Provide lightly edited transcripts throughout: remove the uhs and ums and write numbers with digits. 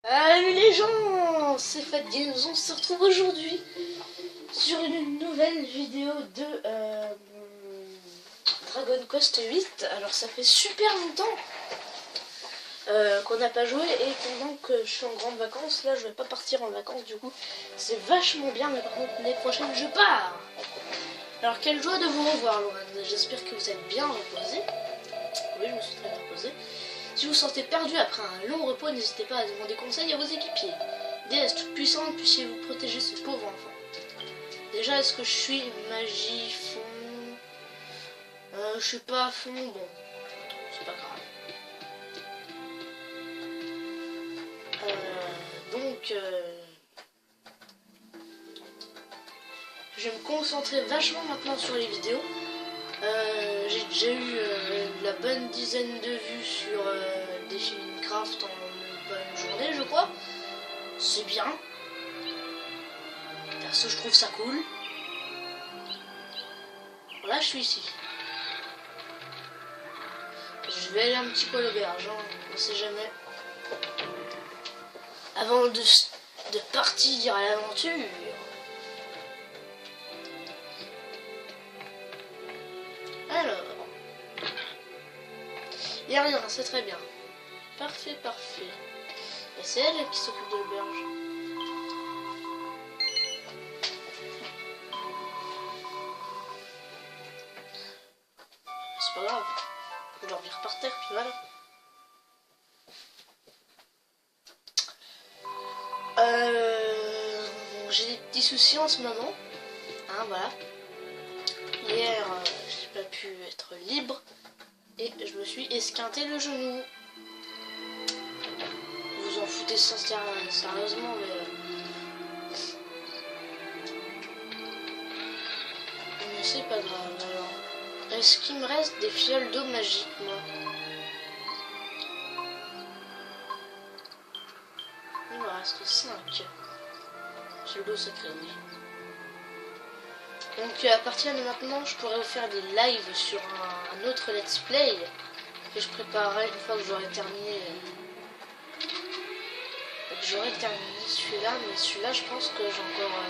Salut les gens, c'est Fat Games, on se retrouve aujourd'hui sur une nouvelle vidéo de Dragon Quest 8. Alors ça fait super longtemps qu'on n'a pas joué et pendant que je suis en grande vacances, là je vais pas partir en vacances du coup, c'est vachement bien mais par contre l'année prochaine je pars. Alors quelle joie de vous revoir Laurent, j'espère que vous êtes bien reposé. Oui, je me suis très bien reposé. Si vous vous sentez perdu après un long repos, n'hésitez pas à demander conseil à vos équipiers. Déesse toute puissante, puissiez-vous protéger ce pauvre enfant. Déjà, est-ce que je suis magie fond? Je suis pas à fond, bon, c'est pas grave. Je vais me concentrer vachement maintenant sur les vidéos. J'ai déjà eu la bonne dizaine de vues sur des films Minecraft en une bonne journée, je crois. C'est bien. Perso, je trouve ça cool. Là, je suis ici. Je vais aller un petit peu à l'auberge, hein, on sait jamais. Avant de partir à l'aventure. Alors. Il n'y a rien, c'est très bien. Parfait, parfait. C'est elle qui s'occupe de l'auberge. C'est pas grave. Je dormir par terre, puis voilà. J'ai des petits soucis en ce moment. Hein, voilà. Hier, j'ai pas pu être libre. Et je me suis esquinté le genou. Vous en foutez sérieusement, mais c'est pas grave. Alors, est-ce qu'il me reste des fioles d'eau magique, moi? Il me reste 5. Fioles d'eau sacrée, oui. Donc à partir de maintenant, je pourrais vous faire des lives sur un autre let's play que je préparerai une fois que j'aurai terminé. Celui-là, mais celui-là, je pense que j'ai encore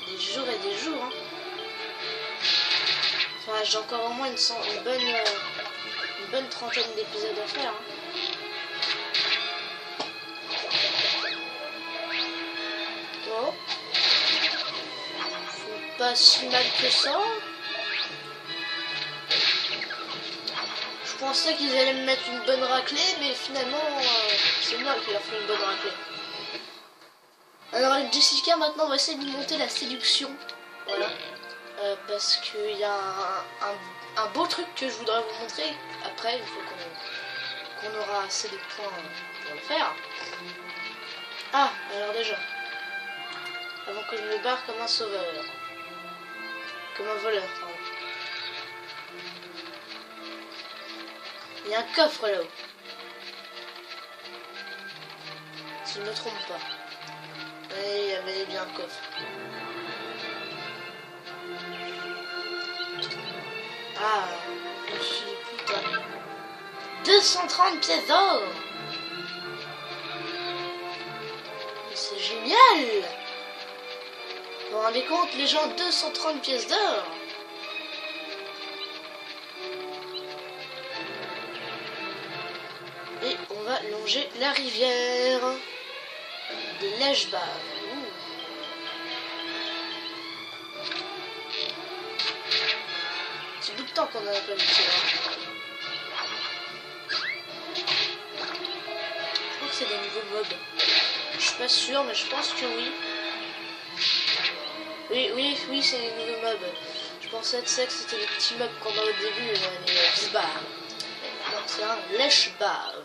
des jours et des jours. Hein. Enfin, j'ai encore au moins une bonne trentaine d'épisodes à faire. Hein. Oh. Pas si mal que ça. Je pensais qu'ils allaient me mettre une bonne raclée, mais finalement, c'est moi qui leur fais une bonne raclée. Alors avec Jessica, maintenant, on va essayer de monter la séduction. Voilà. Parce qu'il y a un beau truc que je voudrais vous montrer. Après, il faut qu'on aura assez de points pour le faire. Ah, alors déjà. Avant que je me barre comme un sauveur. Comme un voleur, pardon. Il y a un coffre là-haut. Si je ne me trompe pas. Oui, il y avait bien un coffre. Ah, je suis putain. 230 pièces d'or. C'est génial. Vous vous rendez compte, les gens, 230 pièces d'or. Et on va longer la rivière de Lejbab. C'est tout le temps qu'on en a pas vu ça. Je crois que c'est des nouveaux mobs. Je suis pas sûre, mais je pense que oui. Oui, c'est des nouveaux mobs. Je pensais que c'était les petits mobs qu'on a au début, les Bisbar. Non, c'est un Lejbab.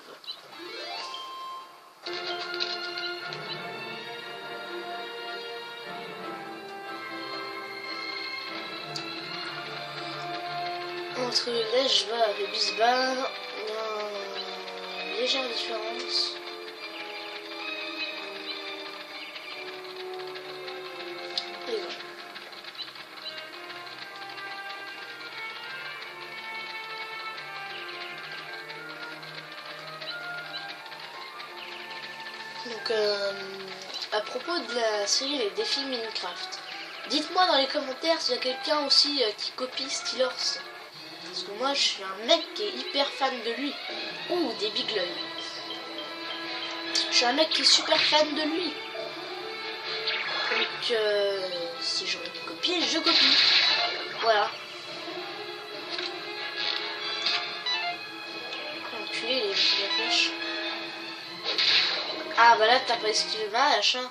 Entre Lejbab et Bisbar, il y a une légère différence. Et voilà. Donc, à propos de la série Les Défis Minecraft, dites-moi dans les commentaires s'il y a quelqu'un aussi qui copie Steelers. Parce que moi, je suis un mec qui est hyper fan de lui. Ouh, des big l'œil. Je suis un mec qui est super fan de lui. Donc, si j'ai envie de copier, je copie. Voilà. Enculé, les flèches. Ah, bah là, t'as pas esquivé ma hache, hein.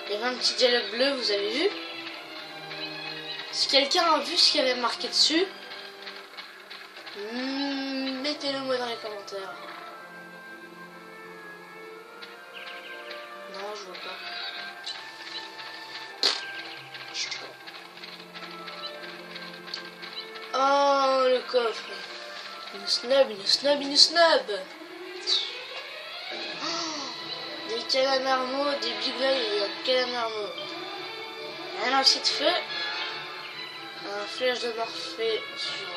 Il y avait un petit dialogue bleu, vous avez vu? Si quelqu'un a vu ce qu'il y avait marqué dessus, mettez-le moi dans les commentaires. Non, je vois pas. Oh, le coffre. Une snub, une snub, une snub. Des calamarmots, des bigloys et des calamarmots. Un lancer de feu. Un flèche de Morphée sur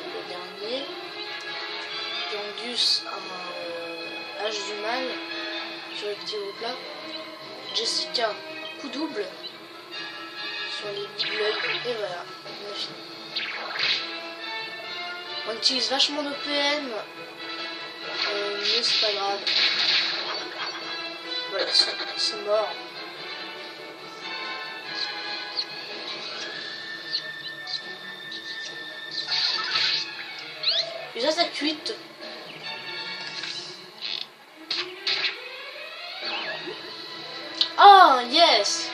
le dernier. Yangus, un hache du mal sur les petits groupes là. Jessica, coup double sur les bigloys. Et voilà, on a fini. On utilise vachement nos PM. Mais c'est pas grave. Voilà, c'est mort. Les attaques 8. Oh, yes!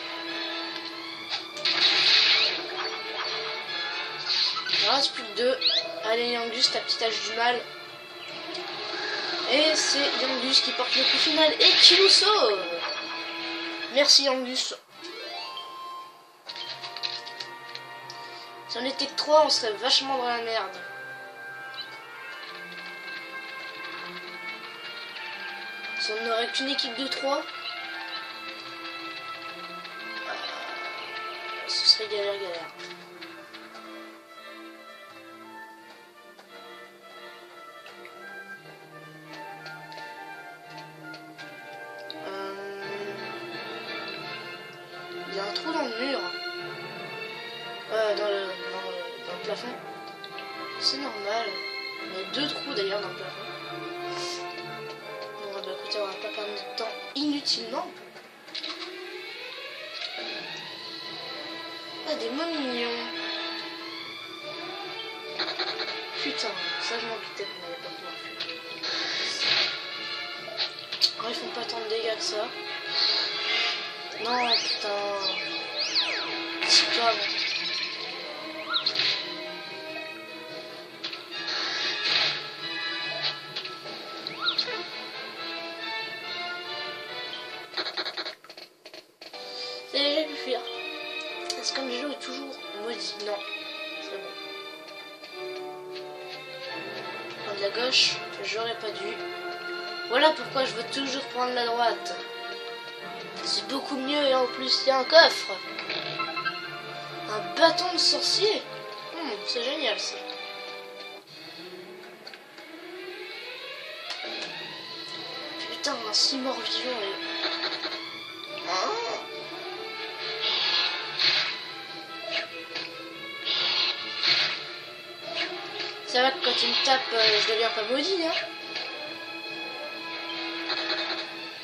Il en reste plus que 2. Allez, Yangus, ta petite hache du mal. Et c'est Yangus qui porte le coup final et qui nous sauve. Merci Yangus. Si on était que 3, on serait vachement dans la merde. Si on n'aurait qu'une équipe de 3, ce serait galère. Il y a un trou dans le mur. Dans le plafond. C'est normal. Il y a 2 trous d'ailleurs dans le plafond. Bon, bah écoutez, on va pas perdre de temps inutilement. Ah, des mots mignons. Putain, ça je m'en doutais qu'on n'allait pas pouvoir fuir. Oh, ils font pas tant de dégâts que ça. Non, putain. C'est pas bon. J'ai pu fuir. Est-ce que Angelo est toujours maudit? Non. C'est bon. Prendre la gauche, j'aurais pas dû. Voilà pourquoi je veux toujours prendre la droite. C'est beaucoup mieux et en plus il y a un coffre. Un bâton de sorcier. C'est génial ça. Putain, un 6 morts vivants et... C'est vrai que quand il me tape, je deviens pas maudit, hein.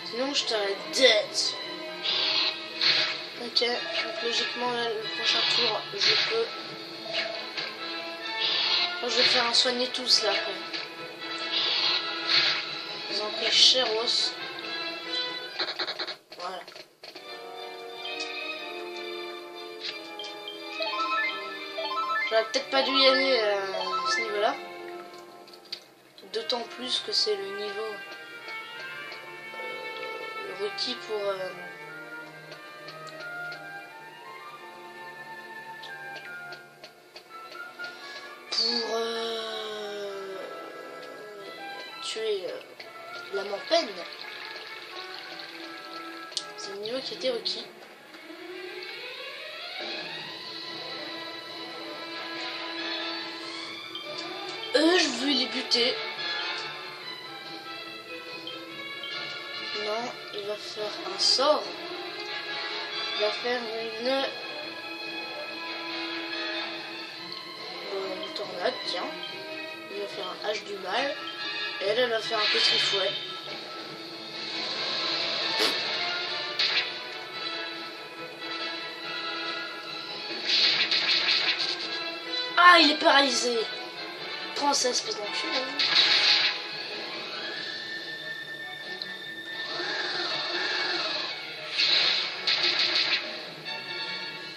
Sinon, je t'aurais dead. Ok, donc logiquement, là, le prochain tour, je peux... Je vais faire un soigner tous, là, après. Ils ont pris Chéros. Voilà. J'aurais peut-être pas dû y aller à ce niveau-là. D'autant plus que c'est le niveau requis pour tuer l'âme en peine. C'est le niveau qui était requis. Je veux les buter. Non, il va faire un sort. Il va faire une tornade, tiens. Il va faire un hache du mal. Et elle va faire un petit fouet. Ah, il est paralysé. Prends ça, espèce d'enculé.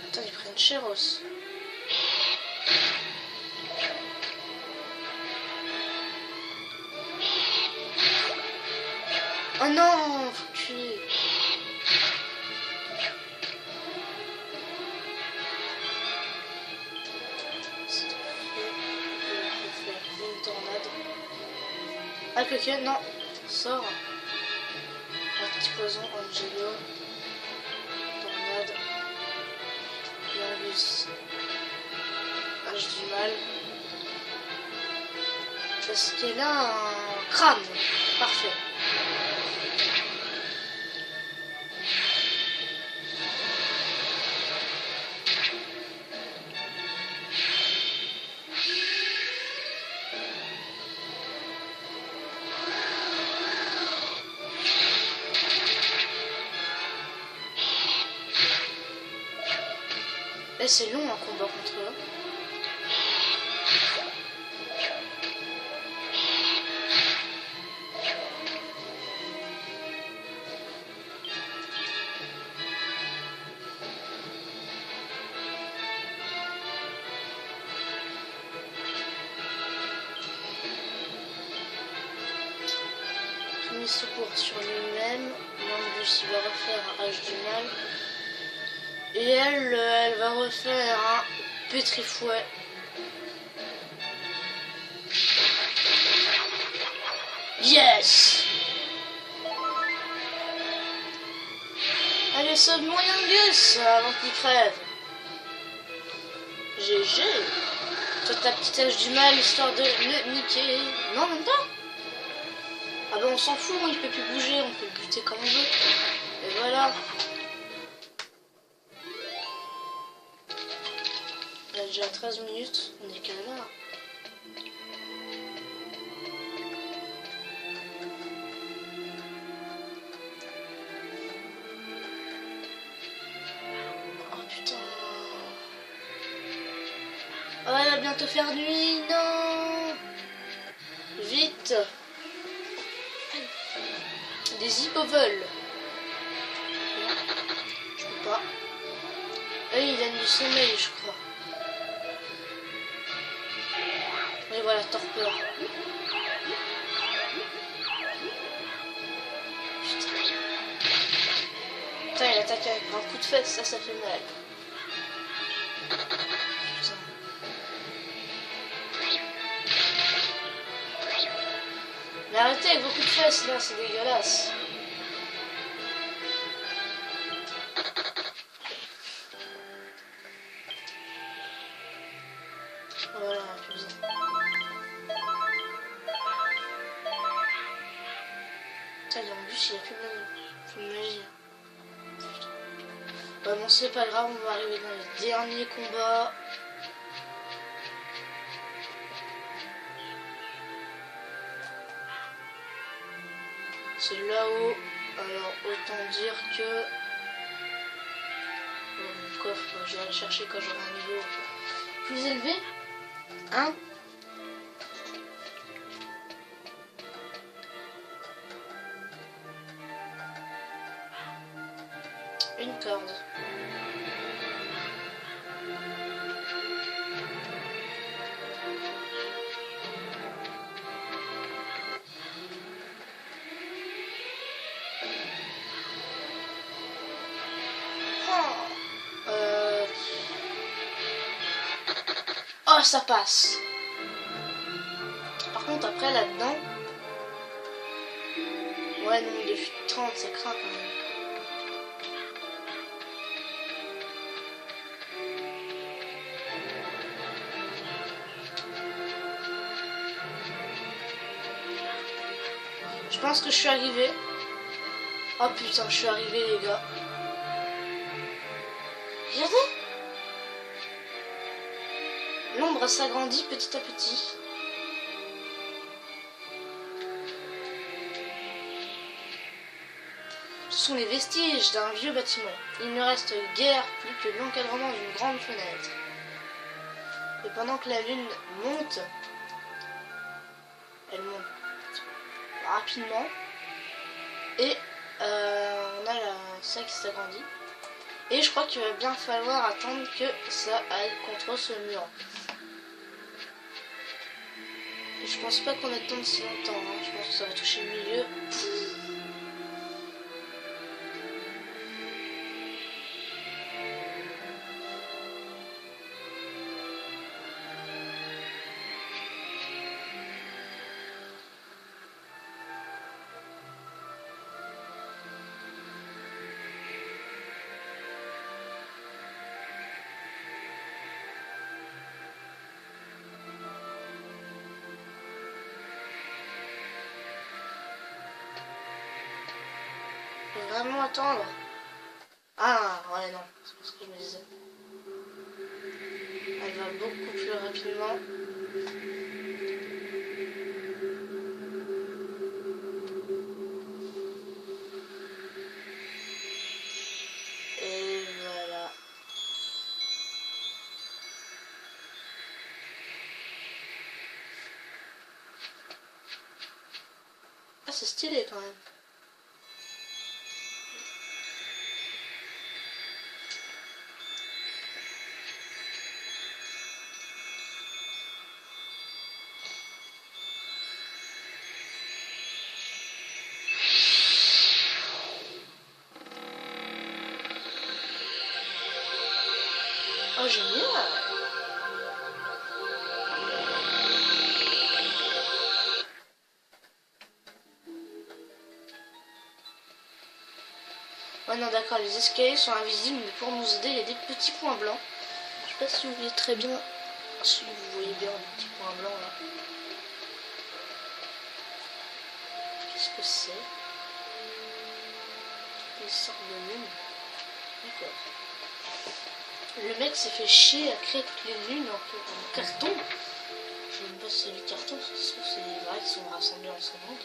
Attends, ils prennent Chéros. Oh non, faut tuer. Ah, ok, non, sort. Un petit poison, Angelo. Tornade. Langus. Hache du mal. Parce qu'il a un crâne. Parfait. Et c'est long un combat contre eux. Premier secours sur lui-même. Langus il va refaire un hache du mal. Et elle va refaire un pétrifouet. Yes! Allez, sauve-moi Yangus avant qu'il crève. GG. Toi ta petite hache du mal histoire de le niquer. Non, même pas. Ah ben on s'en fout, il peut plus bouger, on peut le buter comme on veut. Et voilà. Il y a déjà 13 minutes, on est qu'à là. Oh putain. Oh, elle va bientôt faire nuit, non. Vite. Des hippovols. Non, je peux pas. Ah, il a du sommeil, je crois. Et voilà, torpeur. Putain, il attaque avec un coup de fesse, ça fait mal. Putain. Mais arrêtez avec vos coups de fesse là, c'est dégueulasse. Voilà, comme ça. Putain, en plus, il a plus de magie. Bah bon, c'est pas grave, on va arriver dans le dernier combat. C'est là-haut. Alors, autant dire que... Bon, mon coffre, je vais aller le chercher quand j'aurai un niveau plus élevé. Hein? Une corde. Oh, ça passe. Par contre, après, là-dedans, Ouais, non, depuis 30, ça craint quand même. Je pense que je suis arrivé. Oh putain, je suis arrivé les gars. Regardez. L'ombre s'agrandit petit à petit. Ce sont les vestiges d'un vieux bâtiment. Il ne reste guère plus que l'encadrement d'une grande fenêtre. Et pendant que la lune monte, elle monte rapidement. Et on a ça qui s'agrandit. Et je crois qu'il va bien falloir attendre que ça aille contre ce mur. Et je pense pas qu'on attende si longtemps. Hein. Je pense que ça va toucher le milieu. Vraiment attendre. Ah ouais non, c'est ce que je me disais. Elle va beaucoup plus rapidement. Et voilà. Ah c'est stylé quand même. Oh génial. Ouais non d'accord, les escaliers sont invisibles, mais pour nous aider, il y a des petits points blancs. Je sais pas si vous voyez très bien, si vous voyez bien les petits points blancs là. Qu'est-ce que c'est? Des sortes de lunes. D'accord. Le mec s'est fait chier à créer toutes les lunes en carton. Je sais même pas si c'est du carton, parce que c'est vrai qu'ils sont rassemblés ensemble.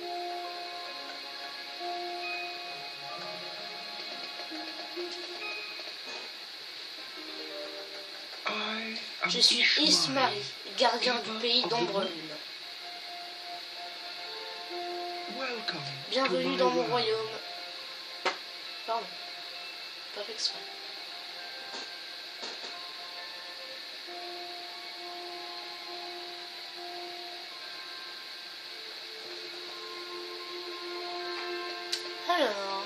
Je suis Ismari, gardien du pays d'Ombre Lune. Bienvenue dans mon royaume. Pardon, pas fait exprès. Alors...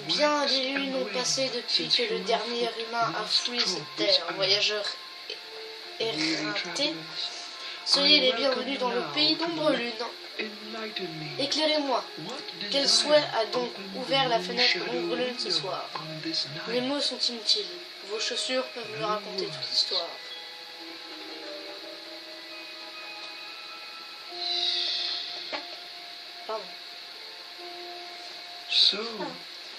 Bien des lunes ont passé depuis que le dernier humain a fui cette terre. Voyageurs éreintés, soyez les bienvenus dans le pays d'Ombre Lune. Éclairez-moi. Quel souhait a donc ouvert la fenêtre d'Ombre Lune ce soir? Les mots sont inutiles. Vos chaussures peuvent me raconter toute l'histoire. Pardon.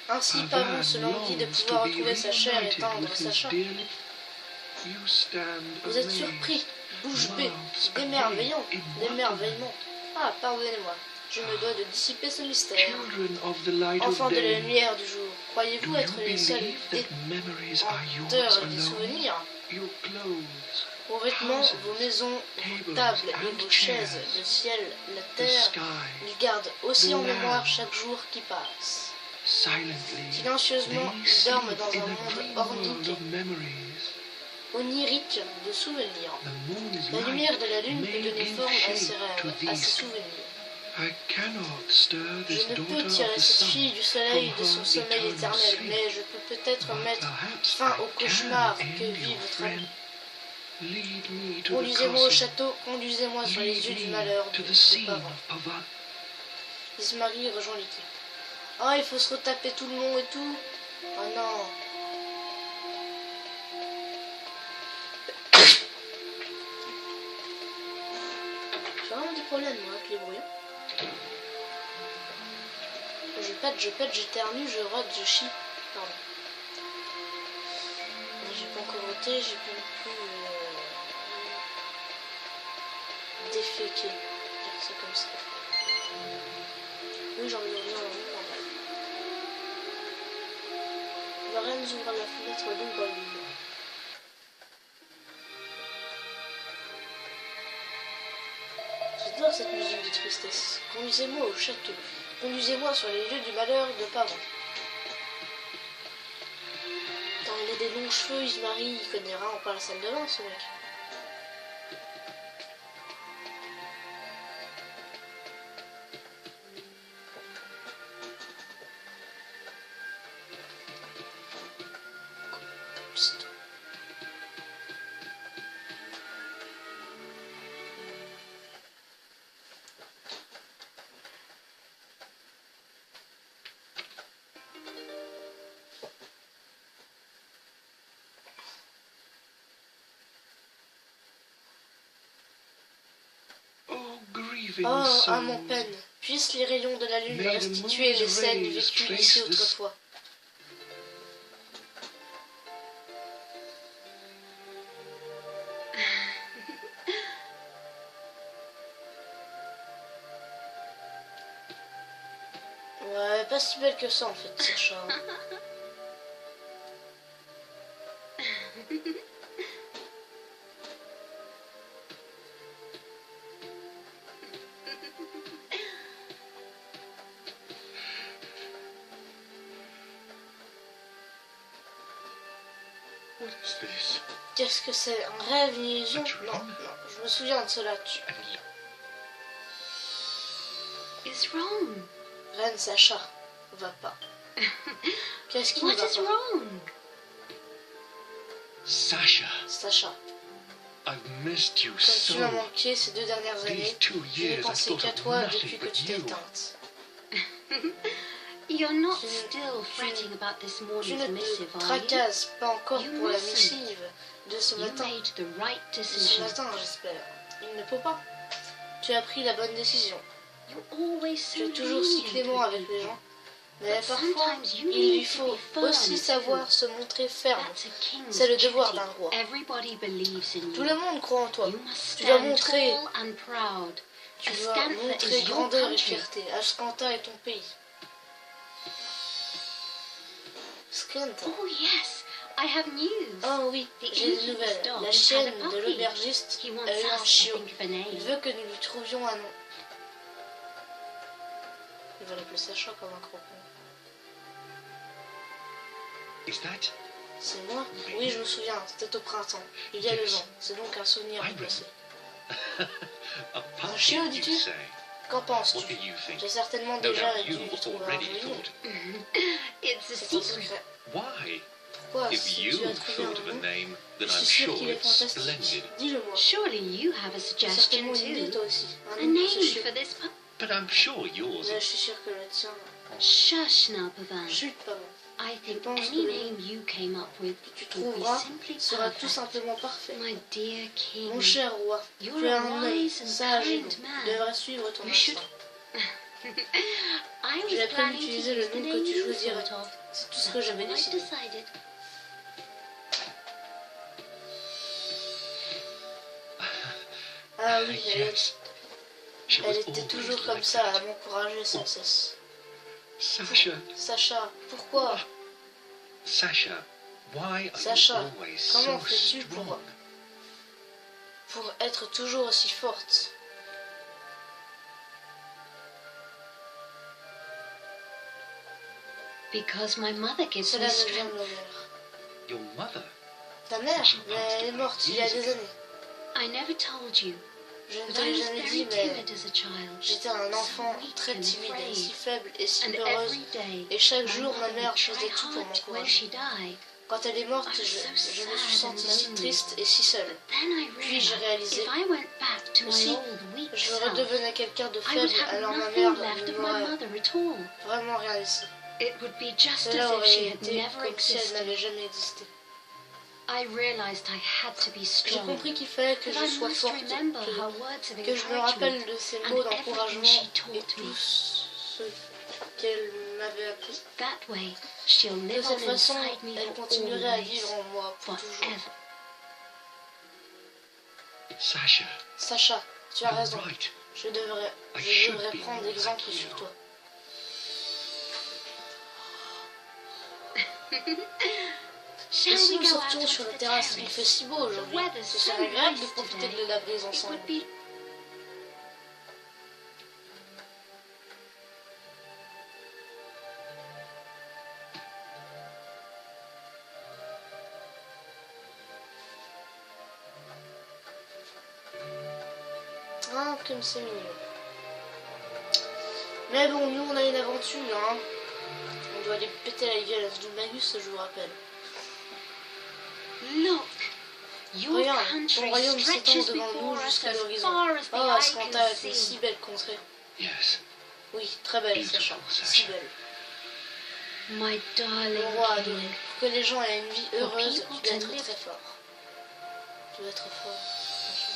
Ainsi Pavon se languit de pouvoir retrouver sa chair et tendre Sacha. Vous êtes surpris, bouche bée, d'émerveillement. Ah, pardonnez-moi, je me dois de dissiper ce mystère. Enfants de la lumière du jour, croyez-vous être les seuls détenteurs des souvenirs? Vos vêtements, vos maisons, vos tables et vos chaises, le ciel, la terre, ils gardent aussi en mémoire chaque jour qui passe. Silencieusement, ils dorment dans un monde onirique de souvenirs. La lumière de la lune peut donner forme à ces rêves, à ces souvenirs. Je ne peux tirer cette fille du soleil de son sommeil éternel, mais je peux peut-être mettre fin au cauchemar que vit votre ami. Lead me to the Conduisez-moi au castle. château, conduisez-moi sur les yeux du malheur To du the scene parent. of our... Ismarie rejoint l'équipe. Ah, il faut se retaper tout le monde et tout. Oh non. J'ai vraiment des problèmes moi avec les bruits. Je pète, j'éternue, je rote, je chie. Pardon. J'ai pas encore voté, j'ai pas non plus déféqué. Dire ça comme ça. Oui, j'ai envie de revenir dans le normal. La reine ouvre la fenêtre donc dans le milieu. J'adore cette musique de tristesse. Conduisez-moi au château. Conduisez-moi sur les lieux du malheur de Pavon. Putain, il a des longs cheveux, Ismarie, il connaît rien, on parle à la salle de bain, ce mec. Psst. Oh, à mon peine, puissent les rayons de la lune me restituer les scènes vécues ici autrefois. Ouais, pas si belle que ça en fait, Sacha. What is this? Qu'est-ce que c'est? Un rêve, une illusion? Non, non, je me souviens de cela. Is wrong? Reine Sacha, va pas. Qu'est-ce qui ne What va is pas? wrong? Sasha, Sacha, I've missed you comme so. tu m'as manqué ces 2 dernières années, These 2 je n'ai years I've pensé thought qu'à of toi nothing depuis que but tu t'es you. éteinte. You're not Tu- still fretting about this Tu morning's ne te missive, are you? tracasses pas encore You pour la mustn't. missive de ce You matin. made the right De ce decision. matin, j'espère. Il ne faut pas. Tu as pris la bonne décision. You're always so Tu es toujours si lenient clément with avec les people. gens. Mais But parfois, sometimes you il lui need to faut be firm aussi savoir too. se montrer ferme. That's a king's C'est le devoir duty. d'un roi. Everybody believes in Tout you. le monde croit en toi. You must Tu dois stand montrer, tall and proud. tu A dois Scantha montrer is your grandeur et country. fierté. Ascanta est ton pays. Scanta. Oh yes, I have news. Oh oui, j'ai des nouvelles. La chienne de l'aubergiste He wants a eu un us to chiot. think of a Il name. veut que nous lui trouvions un nom. Il va l'appeler Sacha comme un croquant. Is that? C'est moi? Oui, je me souviens, c'était au printemps. Il y a 2 ans. C'est donc un souvenir du passé. A puppy, chiot, you dis-tu? say? Qu'en What penses-tu? do you think? J'ai certainement No déjà doubt dû you lui trouver un already joli nom. thought. It's a C'est un secret. secret. Why? Pourquoi? If Si you tu as trouvé thought un of a nom, name, then je I'm suis sûr sure qu'il est it's fantastique. splendid. Dis-le-moi. Surely you have a J'ai suggestion certainement une idée, too. toi aussi. A Un nom pour ce name chiot. for this pup? But I'm sure yours Je is... suis sûr que le tien... Shush now, Pavan. Chut, pardon. I think pense que any le name you came up with Tu would be trouveras simply sera tout perfect. simplement parfait. My dear king, Mon cher roi, you're tu es a un homme wise and sage et kind bon. man. Tu devrais suivre ton You should- instinct. I J'ai was prévu planning to d'utiliser le use the nom que name tu you choisirais. thought of. C'est tout ce que That's j'avais what I décidé. decided. Ah oui, Yes. She was elle était always toujours like comme ça, à that. m'encourager sans cesse. Sasha, Sacha, pourquoi? Sasha, why are Sasha, you always comment so fais-tu strong? pour être toujours aussi forte? Because my mother gives Cela me me vient de strength. ma mère. Your mother? Ta mère, mais elle est morte il y a des années. I never told you. Je ne But te I l'ai was jamais very dit, mais timid as a child. j'étais un enfant So weak très and timide, afraid. si faible et si And peureuse. every day, Et chaque my jour, ma mother mère would try faisait tout pour hard when m'encourager. she died. Quand elle est morte, I was so je me suis sad and sentie si lonely. triste et si seule. Then I Puis j'ai realized réalisé, if I went back to my aussi, old weak je self, redevenais quelqu'un de I would faible, have alors ma nothing mère left ne of my m'aurait mother at all. vraiment rien laissé. It would be just Cela as if aurait she had été never comme si elle existed. n'avait jamais existé. I realized I had to be J'ai strong. compris qu'il fallait que But je I sois must forte, remember her words of que je me encouragement rappelle de ses and mots everything d'encouragement she et taught me. tout ce qu'elle m'avait appris. That way, she'll De live cette on façon, inside me elle for continuerait à always, vivre en moi pour toujours. forever. Sasha, Sacha, tu as you're raison. right. Je devrais prendre exemple sur toi. Shall Et si we nous go out sortions sur onto la the terrasse, il terrace? fait si beau aujourd'hui. The weather's Ce so serait agréable de nice profiter today. de la brise It ensemble. would be Ah, comme c'est mignon. Mais bon, nous on a une aventure, hein. On doit aller péter la gueule à ce Magus, je vous rappelle. Look, your Regarde, ton country royaume s'étend stretches devant nous before us jusqu'à as l'horizon. far as the Oh, eye Askanta can est une see. si belle contrée. Yes. Oui, très belle, Beautiful, Sacha. Sacha. Si belle. My darling Le roi king, adoré. Pour que les gens aient une vie heureuse, people tu dois to être live. très fort. Tu dois être fort. Sacha.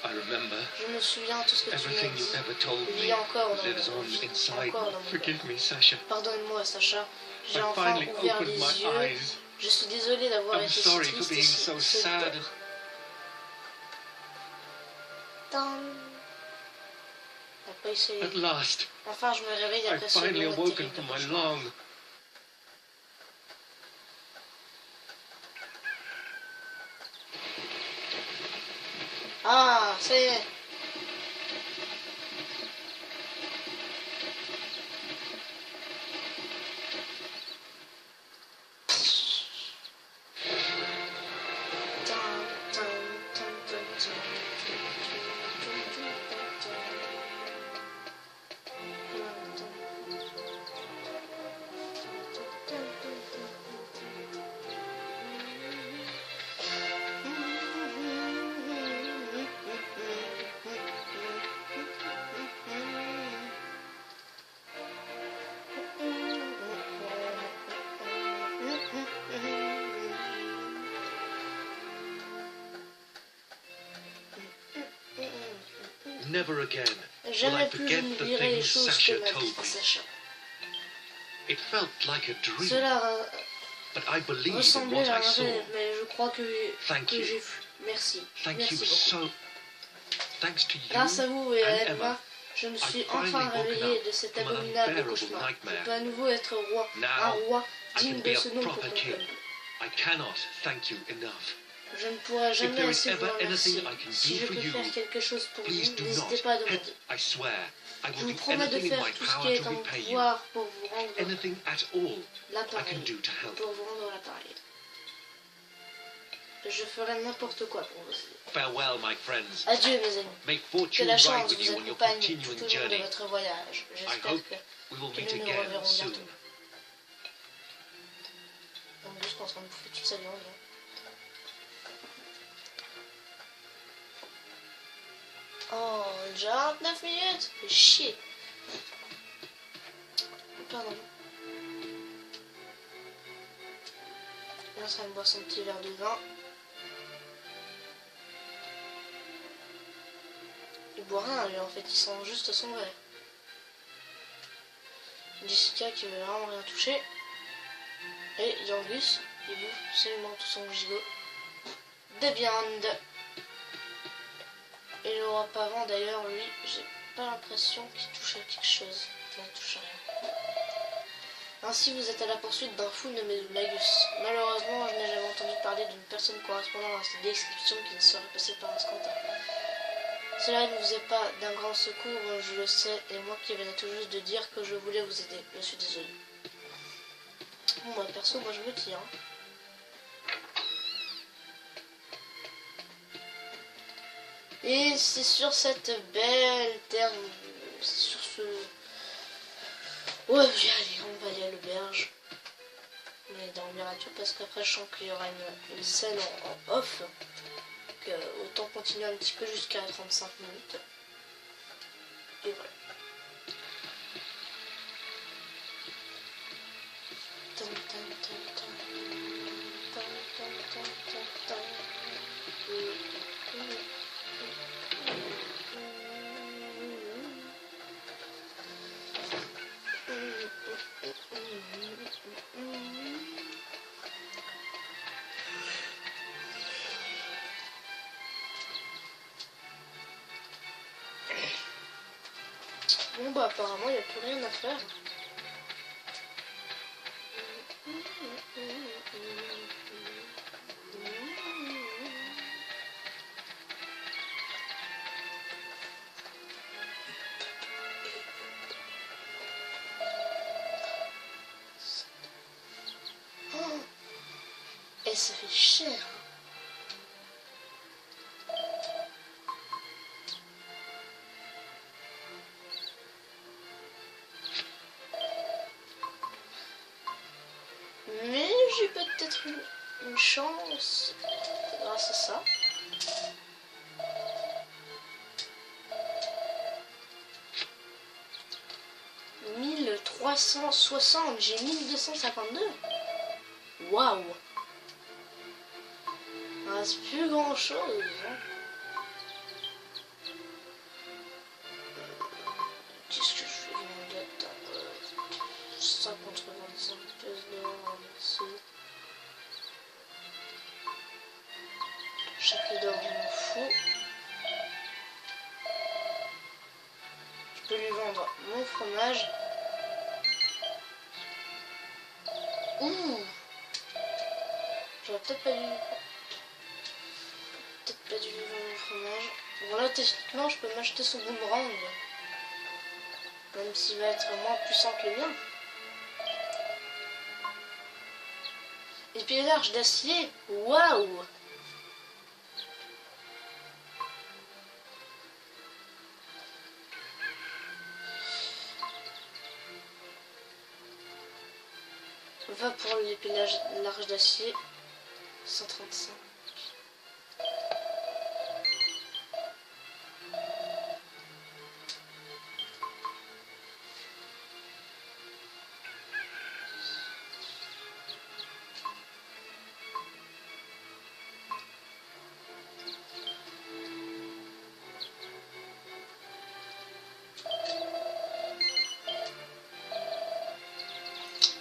I remember Je me souviens de tout ce que tu m'as everything dit. you've ever told Il me y a encore dans lives mon on vie, inside encore me. dans mon Forgive me, Sasha. Pardonne-moi, Sacha. J'ai I enfin finally ouvert opened les my yeux. eyes. Je suis désolée d'avoir I'm été si sorry for triste et being si so solitaire. sad. Tan. T'as pas essayé. At last, Enfin, je me réveille I've après ce finally long et awoken terrible from my cauchemar. long. Ah, ça y est. Never again will I Jamais plus je forget the n'oublierai les things choses Sasha que m'a told dites me. Sacha. It felt like a dream, Cela but I believed in ressemblait what à I un saw. rêve, mais je crois que Thank you. j'ai vu. Merci. Thank Merci you beaucoup. so. Thanks to you Grâce à vous et à and Emma, Emma, je me I suis finally enfin woken réveillée up de cet from an abominable unbearable cauchemar. Je nightmare. peux à nouveau être roi, Now, un roi I digne can de be ce a nom pour proper mon king. peuple. I cannot thank you enough. Je ne pourrai If jamais there is assez vous ever remercier. anything I can Si do je for peux you, faire quelque chose pour please vous, do n'hésitez not. pas à demander. I swear, I Je will vous do promets de anything in faire my tout ce qui power est to en mon repay you. pouvoir pour vous rendre Anything at all I can l'appareil. do to help. Pour vous rendre l'appareil. Je ferai n'importe quoi pour vous aider. Farewell, my friends. Adieu mes amis. May Que fortune la ride chance with vous you on your accompagne tout continuing au long de journey. votre voyage. I J'espère hope que we will que meet nous nous again reverrons soon. bientôt. En plus, je pense qu'on bouffer toute sa viande. Là. Oh, déjà 9 minutes. Fais chier. Pardon. Là, ça me boit son petit verre de vin. Il boit rien, lui, en fait. Il sent juste son verre. Jessica qui veut vraiment rien toucher. Et Yangus, il bouffe absolument tout son gigot de viande. Et le roi Pavant, d'ailleurs, lui, j'ai pas l'impression qu'il touche à quelque chose. Il ne touche à rien. Ainsi, vous êtes à la poursuite d'un fou nommé Magus. Malheureusement, je n'ai jamais entendu parler d'une personne correspondant à cette description qui ne serait passée par Askanta. Cela ne vous est pas d'un grand secours, je le sais, et moi qui venais tout juste de dire que je voulais vous aider. Je suis désolé. Bon, bah, perso, moi je me tire. Et c'est sur cette belle terre, sur ce... Ouais, allez, on va aller à l'auberge. On va dormir à tout parce qu'après je sens qu'il y aura une scène en off. Donc, autant continuer un petit peu jusqu'à 35 minutes. Et voilà. Bon bah apparemment il n'y a plus rien à faire. Oh, et ça fait cher. Mais j'ai peut-être une chance grâce à ça. « 1360, j'ai 1252. Waouh! Il ne reste plus grand chose. Qu'est-ce que je fais de mon gâteau? Ça contre 25 pièces d'or, merci. Chaque d'or, je m'en fous. Je peux lui vendre mon fromage. Ouh! J'aurais peut-être pas dû lui vendre mon fromage. Bon là, techniquement, je peux m'acheter son boomerang. Même s'il va être moins puissant que le mien. Et puis l'arche d'acier, waouh! Va pour l'épilage de l'arche d'acier, 135.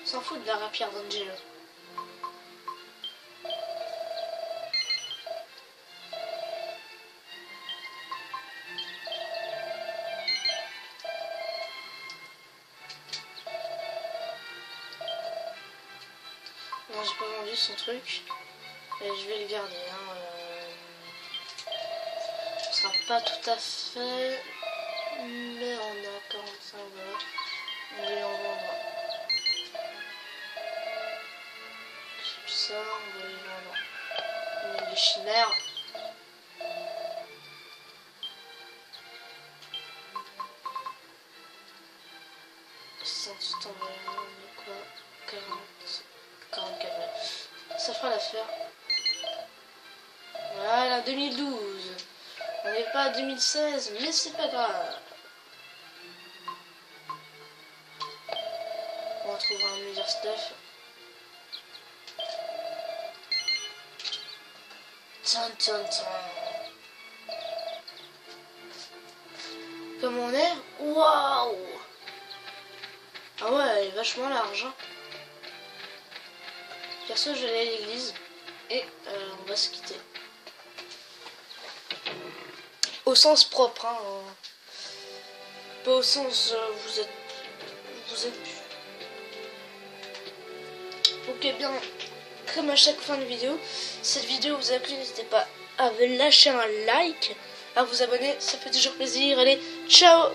S'en fout de la rapière d'Angelo. Non, j'ai pas vendu son truc. Et je vais le garder. Hein. Ce sera pas tout à fait. Mais on a 45, voilà. On va lui en vendre. Ça, on va lui vendre. Les chimères. On va lui vendre quoi? 44. Ça fera l'affaire. Voilà, 2012. On n'est pas à 2016, mais c'est pas grave. On va trouver un meilleur stuff. Tiens. Comme on est, waouh! Ah ouais, elle est vachement large. Hein. Perso, je vais aller à l'église et on va se quitter. Au sens propre, hein. Pas au sens vous êtes ok, bien, comme à chaque fin de vidéo, cette vidéo vous a plu, n'hésitez pas à lâcher un like, à vous abonner, ça fait toujours plaisir. Allez, ciao!